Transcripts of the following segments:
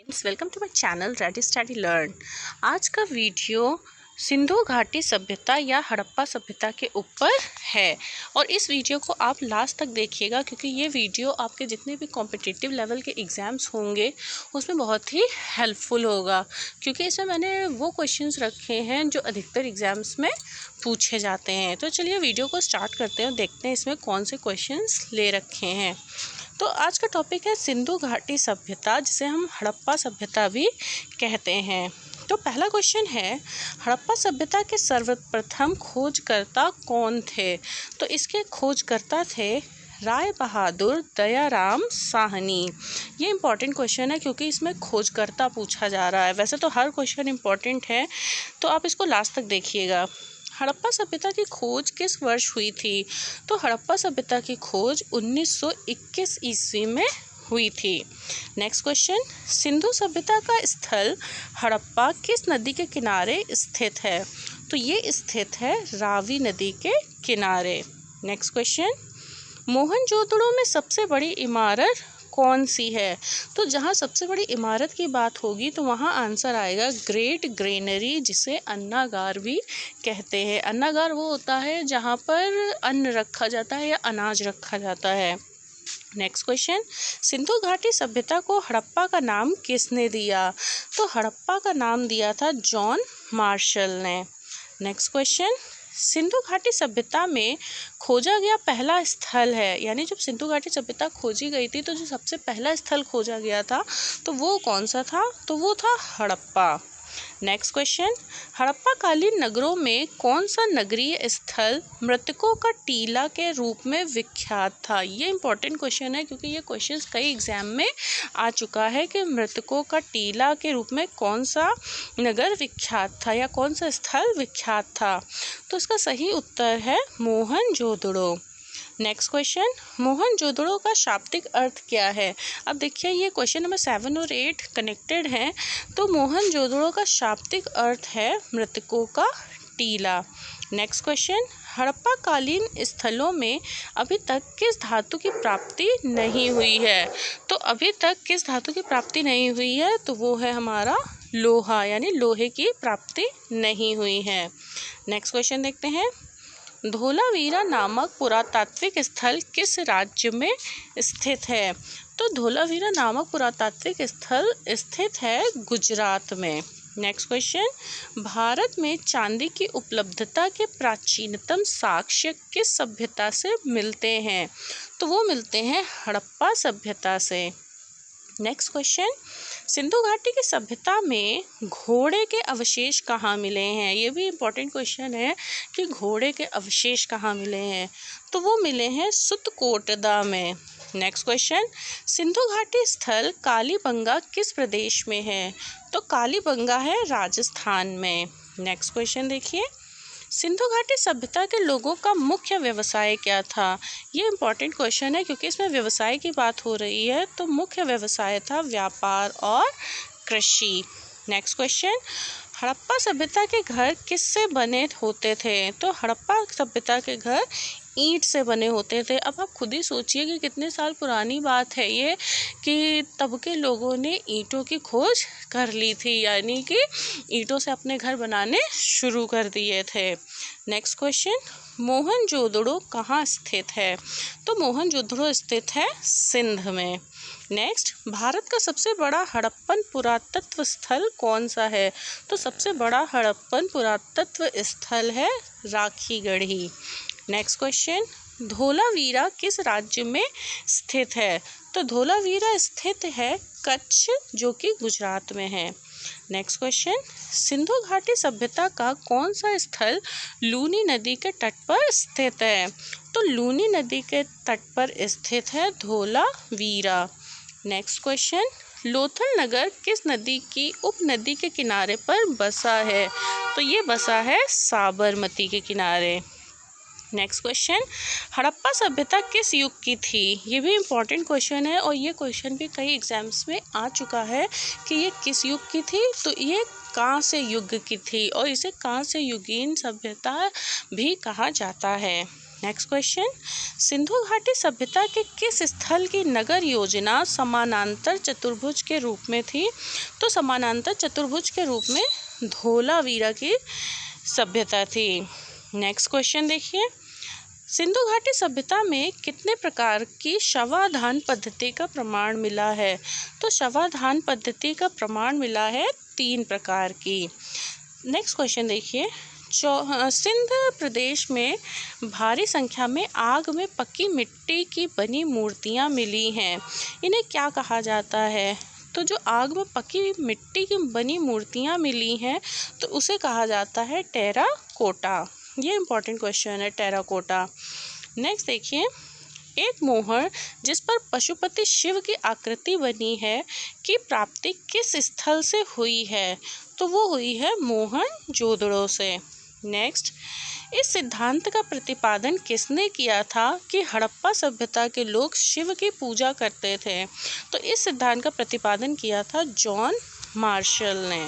Welcome to my channel ready study learn. आज का video Sindhu घाटी सभ्यता या हड़प्पा सभ्यता के ऊपर है और इस वीडियो को आप लास्ट तक देखिएगा क्योंकि ये वीडियो आपके जितने भी कॉम्पिटिटिव लेवल के एग्ज़ाम्स होंगे उसमें बहुत ही हेल्पफुल होगा, क्योंकि इसमें मैंने वो क्वेश्चंस रखे हैं जो अधिकतर एग्ज़ाम्स में पूछे जाते हैं। तो चलिए वीडियो को स्टार्ट करते हैं और देखते हैं इसमें कौन से क्वेश्चंस ले रखे हैं। तो आज का टॉपिक है सिंधु घाटी सभ्यता, जिसे हम हड़प्पा सभ्यता भी कहते हैं। तो पहला क्वेश्चन है, हड़प्पा सभ्यता के सर्वप्रथम खोजकर्ता कौन थे? तो इसके खोजकर्ता थे राय बहादुर दयाराम साहनी। ये इम्पॉर्टेंट क्वेश्चन है क्योंकि इसमें खोजकर्ता पूछा जा रहा है। वैसे तो हर क्वेश्चन इम्पॉर्टेंट है, तो आप इसको लास्ट तक देखिएगा। हड़प्पा सभ्यता की खोज किस वर्ष हुई थी? तो हड़प्पा सभ्यता की खोज 1921 ईस्वी में हुई थी। नेक्स्ट क्वेश्चन, सिंधु सभ्यता का स्थल हड़प्पा किस नदी के किनारे स्थित है? तो ये स्थित है रावी नदी के किनारे। नेक्स्ट क्वेश्चन, मोहनजोदड़ो में सबसे बड़ी इमारत कौन सी है? तो जहाँ सबसे बड़ी इमारत की बात होगी तो वहाँ आंसर आएगा ग्रेट ग्रेनरी, जिसे अन्नागार भी कहते हैं। अन्नागार वो होता है जहाँ पर अन्न रखा जाता है या अनाज रखा जाता है। नेक्स्ट क्वेश्चन, सिंधु घाटी सभ्यता को हड़प्पा का नाम किसने दिया? तो हड़प्पा का नाम दिया था जॉन मार्शल ने। नेक्स्ट क्वेश्चन, सिंधु घाटी सभ्यता में खोजा गया पहला स्थल है, यानी जब सिंधु घाटी सभ्यता खोजी गई थी तो जो सबसे पहला स्थल खोजा गया था तो वो कौन सा था? तो वो था हड़प्पा। नेक्स्ट क्वेश्चन, हड़प्पा कालीन नगरों में कौन सा नगरीय स्थल मृतकों का टीला के रूप में विख्यात था? ये इंपॉर्टेंट क्वेश्चन है क्योंकि ये क्वेश्चन कई एग्जाम में आ चुका है कि मृतकों का टीला के रूप में कौन सा नगर विख्यात था या कौन सा स्थल विख्यात था। तो इसका सही उत्तर है मोहनजोदड़ो। नेक्स्ट क्वेश्चन, मोहनजोदड़ो का शाब्दिक अर्थ क्या है? अब देखिए ये क्वेश्चन नंबर 7 और 8 कनेक्टेड हैं। तो मोहनजोदड़ो का शाब्दिक अर्थ है मृतकों का टीला। नेक्स्ट क्वेश्चन, हड़प्पा कालीन स्थलों में अभी तक किस धातु की प्राप्ति नहीं हुई है? तो अभी तक किस धातु की प्राप्ति नहीं हुई है? तो वो है हमारा लोहा, यानी लोहे की प्राप्ति नहीं हुई है। नेक्स्ट क्वेश्चन देखते हैं, धोलावीरा नामक पुरातात्विक स्थल किस राज्य में स्थित है? तो धोलावीरा नामक पुरातात्विक स्थल स्थित है गुजरात में। नेक्स्ट क्वेश्चन, भारत में चांदी की उपलब्धता के प्राचीनतम साक्ष्य किस सभ्यता से मिलते हैं? तो वो मिलते हैं हड़प्पा सभ्यता से। नेक्स्ट क्वेश्चन, सिंधु घाटी की सभ्यता में घोड़े के अवशेष कहाँ मिले हैं? ये भी इम्पोर्टेंट क्वेश्चन है कि घोड़े के अवशेष कहाँ मिले हैं? तो वो मिले हैं सुतकोटदा में। नेक्स्ट क्वेश्चन, सिंधु घाटी स्थल कालीबंगा किस प्रदेश में है? तो कालीबंगा है राजस्थान में। नेक्स्ट क्वेश्चन देखिए, सिंधु घाटी सभ्यता के लोगों का मुख्य व्यवसाय क्या था? ये इम्पॉर्टेंट क्वेश्चन है क्योंकि इसमें व्यवसाय की बात हो रही है। तो मुख्य व्यवसाय था व्यापार और कृषि। नेक्स्ट क्वेश्चन, हड़प्पा सभ्यता के घर किससे बने होते थे? तो हड़प्पा सभ्यता के घर ईंट से बने होते थे। अब आप खुद ही सोचिए कि कितने साल पुरानी बात है ये कि तब के लोगों ने ईंटों की खोज कर ली थी, यानी कि ईंटों से अपने घर बनाने शुरू कर दिए थे। नेक्स्ट क्वेश्चन, मोहनजोदड़ो कहाँ स्थित है? तो मोहनजोदड़ो स्थित है सिंध में। नेक्स्ट, भारत का सबसे बड़ा हड़प्पन पुरातत्व स्थल कौन सा है? तो सबसे बड़ा हड़प्पन पुरातत्व स्थल है राखीगढ़ी। नेक्स्ट क्वेश्चन, धोलावीरा किस राज्य में स्थित है? तो धोलावीरा स्थित है कच्छ, जो कि गुजरात में है। नेक्स्ट क्वेश्चन, सिंधु घाटी सभ्यता का कौन सा स्थल लूनी नदी के तट पर स्थित है? तो लूनी नदी के तट पर स्थित है धोलावीरा। नेक्स्ट क्वेश्चन, लोथल नगर किस नदी की उपनदी के किनारे पर बसा है? तो ये बसा है साबरमती के किनारे। नेक्स्ट क्वेश्चन, हड़प्पा सभ्यता किस युग की थी? ये भी इम्पॉर्टेंट क्वेश्चन है और ये क्वेश्चन भी कई एग्जाम्स में आ चुका है कि ये किस युग की थी। तो ये कांस्य युग की थी और इसे कांस्य युगीन सभ्यता भी कहा जाता है। नेक्स्ट क्वेश्चन, सिंधु घाटी सभ्यता के किस स्थल की नगर योजना समानांतर चतुर्भुज के रूप में थी? तो समानांतर चतुर्भुज के रूप में धोलावीरा की सभ्यता थी। नेक्स्ट क्वेश्चन देखिए, सिंधु घाटी सभ्यता में कितने प्रकार की शवाधान पद्धति का प्रमाण मिला है? तो शवाधान पद्धति का प्रमाण मिला है 3 प्रकार की। नेक्स्ट क्वेश्चन देखिए, सिंध प्रदेश में भारी संख्या में आग में पकी मिट्टी की बनी मूर्तियां मिली हैं, इन्हें क्या कहा जाता है? तो जो आग में पकी मिट्टी की बनी मूर्तियां मिली हैं तो उसे कहा जाता है टेराकोटा। ये इंपॉर्टेंट क्वेश्चन है, टेराकोटा। नेक्स्ट देखिए, एक मोहर जिस पर पशुपति शिव की आकृति बनी है की प्राप्ति किस स्थल से हुई है? तो वो हुई है मोहनजोदड़ो से। नेक्स्ट, इस सिद्धांत का प्रतिपादन किसने किया था कि हड़प्पा सभ्यता के लोग शिव की पूजा करते थे? तो इस सिद्धांत का प्रतिपादन किया था जॉन मार्शल ने।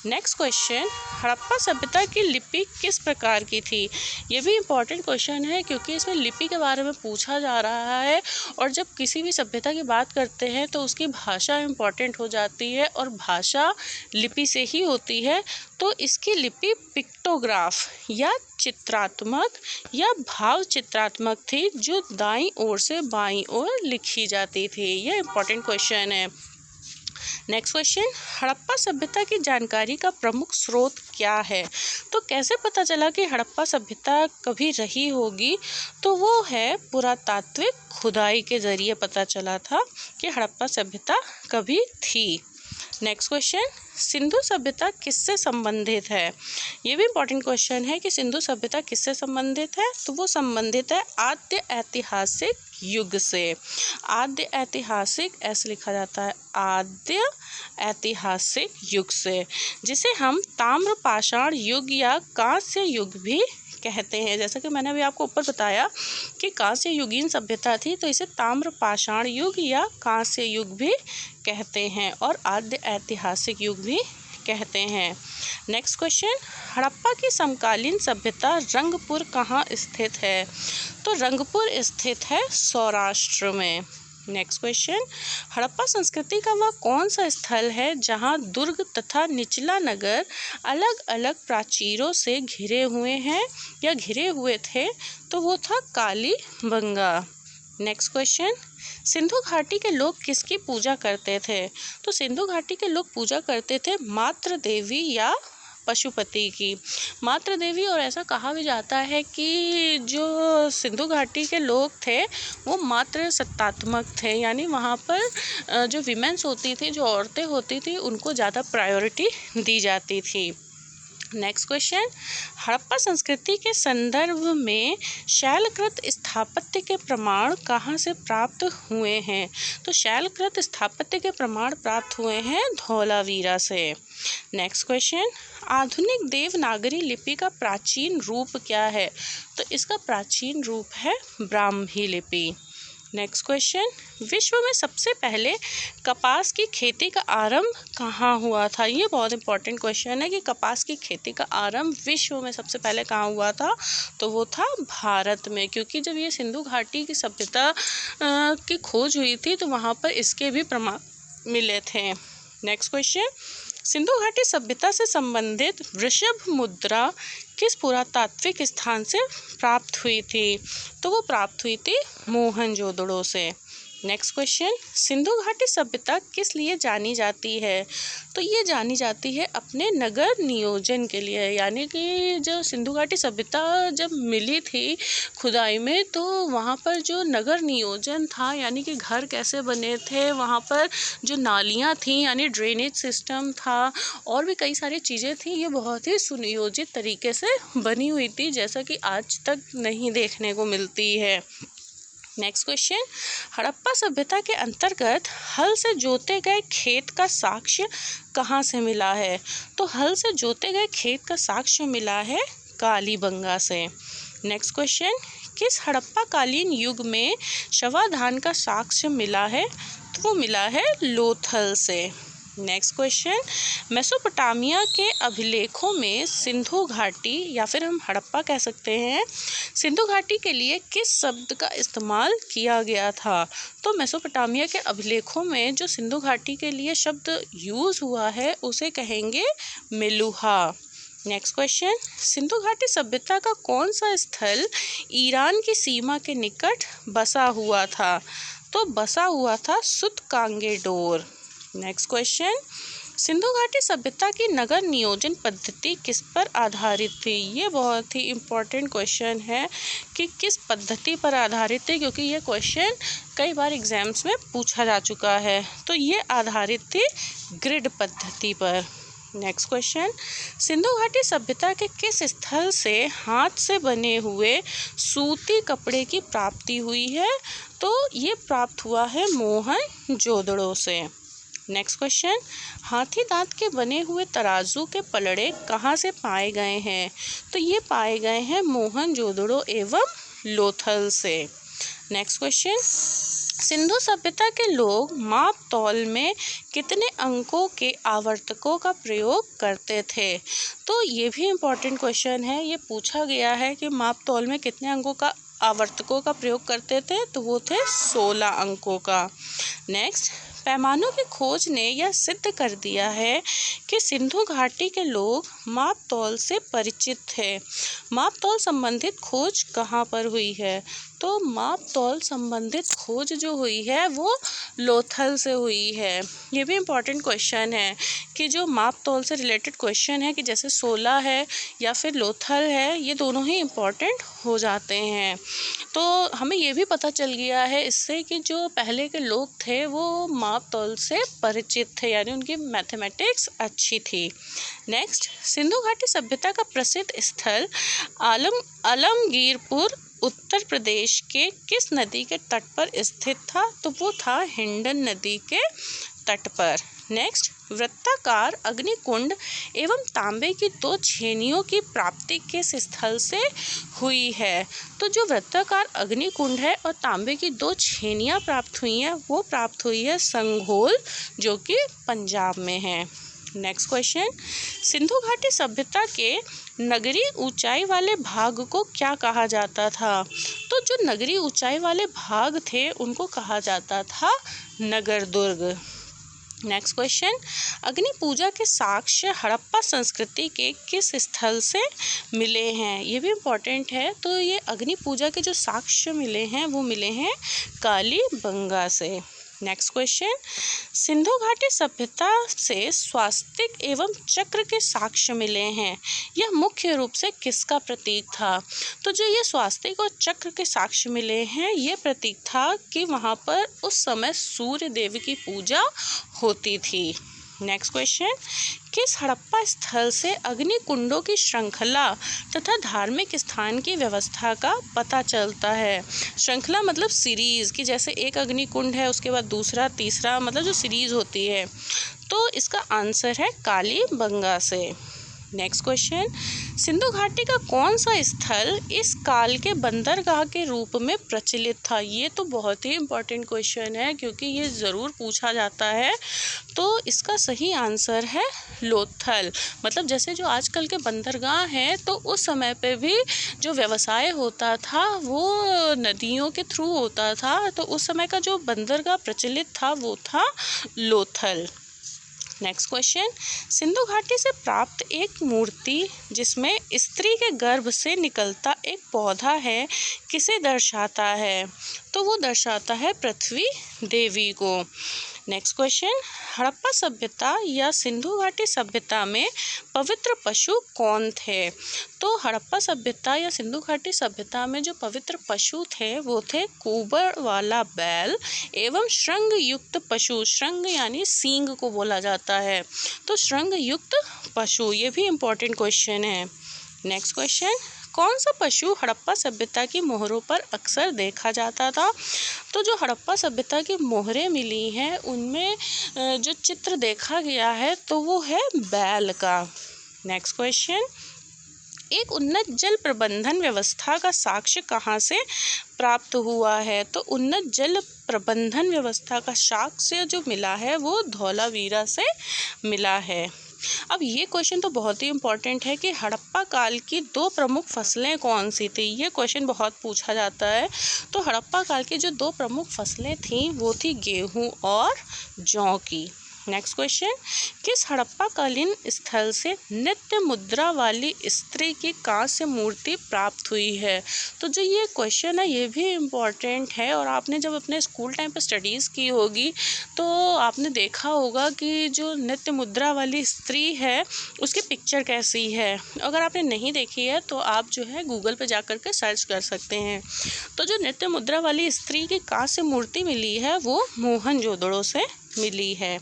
नेक्स्ट क्वेश्चन, हड़प्पा सभ्यता की लिपि किस प्रकार की थी? ये भी इम्पॉर्टेंट क्वेश्चन है क्योंकि इसमें लिपि के बारे में पूछा जा रहा है और जब किसी भी सभ्यता की बात करते हैं तो उसकी भाषा इम्पॉर्टेंट हो जाती है और भाषा लिपि से ही होती है। तो इसकी लिपि पिक्टोग्राफ या चित्रात्मक या भाव चित्रात्मक थी जो दाईं ओर से बाईं ओर लिखी जाती थी। यह इम्पॉर्टेंट क्वेश्चन है। नेक्स्ट क्वेश्चन, हड़प्पा सभ्यता की जानकारी का प्रमुख स्रोत क्या है? तो कैसे पता चला कि हड़प्पा सभ्यता कभी रही होगी? तो वो है पुरातात्विक खुदाई के जरिए पता चला था कि हड़प्पा सभ्यता कभी थी। नेक्स्ट क्वेश्चन, सिंधु सभ्यता किससे संबंधित है? ये भी इम्पॉर्टेंट क्वेश्चन है कि सिंधु सभ्यता किससे संबंधित है? तो वो संबंधित है आद्य ऐतिहासिक युग से। आद्य ऐतिहासिक ऐसे लिखा जाता है, आद्य ऐतिहासिक युग से, जिसे हम ताम्रपाषाण युग या कांस्य युग भी कहते हैं। जैसा कि मैंने अभी आपको ऊपर बताया कि कांस्य युगीन सभ्यता थी तो इसे ताम्रपाषाण युग या कांस्य युग भी कहते हैं और आद्य ऐतिहासिक युग भी कहते हैं। नेक्स्ट क्वेश्चन, हड़प्पा की समकालीन सभ्यता रंगपुर कहाँ स्थित है? तो रंगपुर स्थित है सौराष्ट्र में। नेक्स्ट क्वेश्चन, हड़प्पा संस्कृति का वह कौन सा स्थल है जहां दुर्ग तथा निचला नगर अलग अलग प्राचीरों से घिरे हुए हैं या घिरे हुए थे? तो वो था कालीबंगा। नेक्स्ट क्वेश्चन, सिंधु घाटी के लोग किसकी पूजा करते थे? तो सिंधु घाटी के लोग पूजा करते थे मातृ देवी या पशुपति की। मातृ देवी, और ऐसा कहा भी जाता है कि जो सिंधु घाटी के लोग थे वो मातृ सत्तात्मक थे, यानी वहाँ पर जो विमेंस होती थी, जो औरतें होती थी, उनको ज़्यादा प्रायोरिटी दी जाती थी। नेक्स्ट क्वेश्चन, हड़प्पा संस्कृति के संदर्भ में शैलकृत स्थापत्य के प्रमाण कहाँ से प्राप्त हुए हैं? तो शैलकृत स्थापत्य के प्रमाण प्राप्त हुए हैं धौलावीरा से। नेक्स्ट क्वेश्चन, आधुनिक देवनागरी लिपि का प्राचीन रूप क्या है? तो इसका प्राचीन रूप है ब्राह्मी लिपि। नेक्स्ट क्वेश्चन, विश्व में सबसे पहले कपास की खेती का आरंभ कहाँ हुआ था? ये बहुत इंपॉर्टेंट क्वेश्चन है कि कपास की खेती का आरंभ विश्व में सबसे पहले कहाँ हुआ था? तो वो था भारत में, क्योंकि जब ये सिंधु घाटी की सभ्यता की खोज हुई थी तो वहाँ पर इसके भी प्रमाण मिले थे। नेक्स्ट क्वेश्चन, सिंधु घाटी सभ्यता से संबंधित वृषभ मुद्रा किस पुरातात्विक स्थान से प्राप्त हुई थी? तो वो प्राप्त हुई थी मोहनजोदड़ो से। नेक्स्ट क्वेश्चन, सिंधु घाटी सभ्यता किस लिए जानी जाती है? तो ये जानी जाती है अपने नगर नियोजन के लिए, यानी कि जो सिंधु घाटी सभ्यता जब मिली थी खुदाई में तो वहाँ पर जो नगर नियोजन था, यानी कि घर कैसे बने थे, वहाँ पर जो नालियाँ थीं यानी ड्रेनेज सिस्टम था और भी कई सारी चीज़ें थी, ये बहुत ही सुनियोजित तरीके से बनी हुई थी, जैसा कि आज तक नहीं देखने को मिलती है। नेक्स्ट क्वेश्चन, हड़प्पा सभ्यता के अंतर्गत हल से जोते गए खेत का साक्ष्य कहाँ से मिला है? तो हल से जोते गए खेत का साक्ष्य मिला है कालीबंगा से। नेक्स्ट क्वेश्चन, किस हड़प्पा कालीन युग में शवाधान का साक्ष्य मिला है? तो वो मिला है लोथल से। नेक्स्ट क्वेश्चन, मेसोपोटामिया के अभिलेखों में सिंधु घाटी या फिर हम हड़प्पा कह सकते हैं, सिंधु घाटी के लिए किस शब्द का इस्तेमाल किया गया था? तो मेसोपोटामिया के अभिलेखों में जो सिंधु घाटी के लिए शब्द यूज़ हुआ है उसे कहेंगे मेलुहा। नेक्स्ट क्वेश्चन, सिंधु घाटी सभ्यता का कौन सा स्थल ईरान की सीमा के निकट बसा हुआ था? तो बसा हुआ था सुतकांगेडोर। नेक्स्ट क्वेश्चन, सिंधु घाटी सभ्यता की नगर नियोजन पद्धति किस पर आधारित थी? ये बहुत ही इम्पोर्टेंट क्वेश्चन है कि किस पद्धति पर आधारित थी, क्योंकि ये क्वेश्चन कई बार एग्जाम्स में पूछा जा चुका है। तो ये आधारित थी ग्रिड पद्धति पर। नेक्स्ट क्वेश्चन, सिंधु घाटी सभ्यता के किस स्थल से हाथ से बने हुए सूती कपड़े की प्राप्ति हुई है? तो ये प्राप्त हुआ है मोहनजोदड़ो से। नेक्स्ट क्वेश्चन, हाथी दांत के बने हुए तराजू के पलड़े कहाँ से पाए गए हैं? तो ये पाए गए हैं मोहनजोदड़ो एवं लोथल से। नेक्स्ट क्वेश्चन, सिंधु सभ्यता के लोग माप तौल में कितने अंकों के आवर्तकों का प्रयोग करते थे? तो ये भी इम्पोर्टेंट क्वेश्चन है। ये पूछा गया है कि माप तौल में कितने अंकों का आवर्तकों का प्रयोग करते थे, तो वो थे 16 अंकों का। नेक्स्ट, पैमानों की खोज ने यह सिद्ध कर दिया है कि सिंधु घाटी के लोग माप तौल से परिचित थे। माप तौल संबंधित खोज कहाँ पर हुई है? तो माप तौल संबंधित खोज जो हुई है वो लोथल से हुई है। ये भी इम्पॉर्टेंट क्वेश्चन है कि जो माप तौल से रिलेटेड क्वेश्चन है कि जैसे 16 है या फिर लोथल है, ये दोनों ही इम्पॉर्टेंट हो जाते हैं। तो हमें ये भी पता चल गया है इससे कि जो पहले के लोग थे वो माप तौल से परिचित थे, यानी उनकी मैथमेटिक्स अच्छी थी। नेक्स्ट, सिंधु घाटी सभ्यता का प्रसिद्ध स्थल आलमगीरपुर उत्तर प्रदेश के किस नदी के तट पर स्थित था? तो वो था हिंडन नदी के तट पर। नेक्स्ट, वृत्ताकार अग्निकुंड एवं तांबे की 2 छेनियों की प्राप्ति किस स्थल से हुई है? तो जो वृत्ताकार अग्निकुंड है और तांबे की 2 छेनियाँ प्राप्त हुई हैं वो प्राप्त हुई है संघोल, जो कि पंजाब में है। नेक्स्ट क्वेश्चन, सिंधु घाटी सभ्यता के नगरीय ऊंचाई वाले भाग को क्या कहा जाता था? तो जो नगरीय ऊंचाई वाले भाग थे उनको कहा जाता था नगर दुर्ग। नेक्स्ट क्वेश्चन, अग्नि पूजा के साक्ष्य हड़प्पा संस्कृति के किस स्थल से मिले हैं? ये भी इम्पोर्टेंट है। तो ये अग्नि पूजा के जो साक्ष्य मिले हैं वो मिले हैं कालीबंगा से। नेक्स्ट क्वेश्चन, सिंधु घाटी सभ्यता से स्वास्तिक एवं चक्र के साक्ष्य मिले हैं, यह मुख्य रूप से किसका प्रतीक था? तो जो ये स्वास्तिक और चक्र के साक्ष्य मिले हैं ये प्रतीक था कि वहाँ पर उस समय सूर्य देव की पूजा होती थी। नेक्स्ट क्वेश्चन, किस हड़प्पा स्थल से अग्नि कुंडों की श्रृंखला तथा धार्मिक स्थान की व्यवस्था का पता चलता है? श्रृंखला मतलब सीरीज, कि जैसे एक अग्नि कुंड है उसके बाद दूसरा तीसरा, मतलब जो सीरीज होती है। तो इसका आंसर है कालीबंगा से। नेक्स्ट क्वेश्चन, सिंधु घाटी का कौन सा स्थल इस काल के बंदरगाह के रूप में प्रचलित था? ये तो बहुत ही इम्पोर्टेंट क्वेश्चन है क्योंकि ये ज़रूर पूछा जाता है। तो इसका सही आंसर है लोथल। मतलब जैसे जो आजकल के बंदरगाह हैं तो उस समय पे भी जो व्यवसाय होता था वो नदियों के थ्रू होता था, तो उस समय का जो बंदरगाह प्रचलित था वो था लोथल। नेक्स्ट क्वेश्चन, सिंधु घाटी से प्राप्त एक मूर्ति जिसमें स्त्री के गर्भ से निकलता एक पौधा है किसे दर्शाता है? तो वो दर्शाता है पृथ्वी देवी को। नेक्स्ट क्वेश्चन, हड़प्पा सभ्यता या सिंधु घाटी सभ्यता में पवित्र पशु कौन थे? तो हड़प्पा सभ्यता या सिंधु घाटी सभ्यता में जो पवित्र पशु थे वो थे कुबड़ वाला बैल एवं श्रृंग युक्त पशु। श्रृंग यानी सींग को बोला जाता है, तो श्रृंग युक्त पशु, ये भी इम्पोर्टेंट क्वेश्चन है। नेक्स्ट क्वेश्चन, कौन सा पशु हड़प्पा सभ्यता की मोहरों पर अक्सर देखा जाता था? तो जो हड़प्पा सभ्यता की मोहरें मिली हैं उनमें जो चित्र देखा गया है तो वो है बैल का। नेक्स्ट क्वेश्चन, एक उन्नत जल प्रबंधन व्यवस्था का साक्ष्य कहाँ से प्राप्त हुआ है? तो उन्नत जल प्रबंधन व्यवस्था का साक्ष्य जो मिला है वो धौलावीरा से मिला है। अब ये क्वेश्चन तो बहुत ही इम्पोर्टेंट है कि हड़प्पा काल की 2 प्रमुख फसलें कौन सी थी। ये क्वेश्चन बहुत पूछा जाता है। तो हड़प्पा काल की जो 2 प्रमुख फसलें थीं वो थी गेहूँ और जौ की। नेक्स्ट क्वेश्चन, किस हड़प्पाकालीन स्थल से नित्य मुद्रा वाली स्त्री की कांस्य मूर्ति प्राप्त हुई है? तो जो ये क्वेश्चन है ये भी इम्पॉर्टेंट है और आपने जब अपने स्कूल टाइम पर स्टडीज़ की होगी तो आपने देखा होगा कि जो नित्य मुद्रा वाली स्त्री है उसकी पिक्चर कैसी है। अगर आपने नहीं देखी है तो आप जो है गूगल पर जा कर के सर्च कर सकते हैं। तो जो नित्य मुद्रा वाली स्त्री की कांस्य मूर्ति मिली है वो मोहनजोदड़ो से मिली है।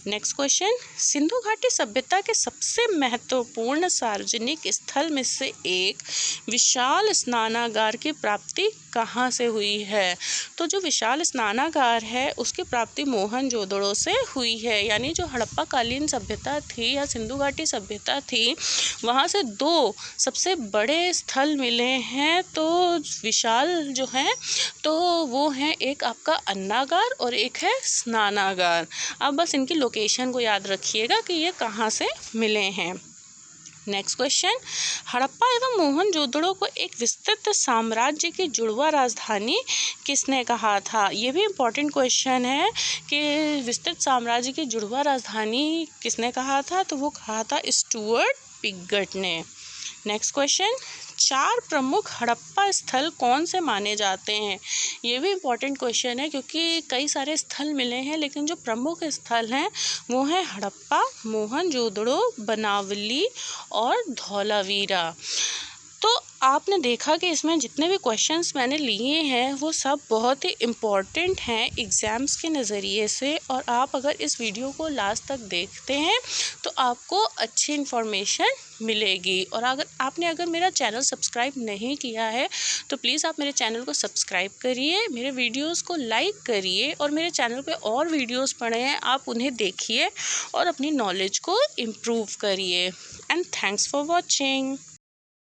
नेक्स्ट क्वेश्चन, सिंधु घाटी सभ्यता के सबसे महत्वपूर्ण सार्वजनिक स्थल में से एक विशाल स्नानागार की प्राप्ति कहाँ से हुई है? तो जो विशाल स्नानागार है उसकी प्राप्ति मोहनजोदड़ो से हुई है। यानी जो हड़प्पा कालीन सभ्यता थी या सिंधु घाटी सभ्यता थी वहाँ से 2 सबसे बड़े स्थल मिले हैं। तो विशाल जो हैं तो वो हैं एक आपका अन्नागार और एक है स्नानागार। अब बस इनकी लोकेशन को याद रखिएगा कि ये कहाँ से मिले हैं। नेक्स्ट क्वेश्चन, हड़प्पा एवं मोहनजोदड़ो को एक विस्तृत साम्राज्य की जुड़वा राजधानी किसने कहा था? ये भी इम्पोर्टेंट क्वेश्चन है कि विस्तृत साम्राज्य की जुड़वा राजधानी किसने कहा था? तो वो कहा था स्टुअर्ट पिगट ने। नेक्स्ट क्वेश्चन, 4 प्रमुख हड़प्पा स्थल कौन से माने जाते हैं? ये भी इम्पोर्टेंट क्वेश्चन है क्योंकि कई सारे स्थल मिले हैं लेकिन जो प्रमुख स्थल हैं वो हैं हड़प्पा, मोहनजोदड़ो, बनावली और धौलावीरा। तो आपने देखा कि इसमें जितने भी क्वेश्चंस मैंने लिए हैं वो सब बहुत ही इम्पॉर्टेंट हैं एग्ज़ाम्स के नज़रिए से। और आप अगर इस वीडियो को लास्ट तक देखते हैं तो आपको अच्छी इन्फॉर्मेशन मिलेगी। और अगर मेरा चैनल सब्सक्राइब नहीं किया है तो प्लीज़ आप मेरे चैनल को सब्सक्राइब करिए, मेरे वीडियोस को लाइक करिए और मेरे चैनल पे और वीडियोस पड़े हैं आप उन्हें देखिए और अपनी नॉलेज को इम्प्रूव करिए। And thanks for watching.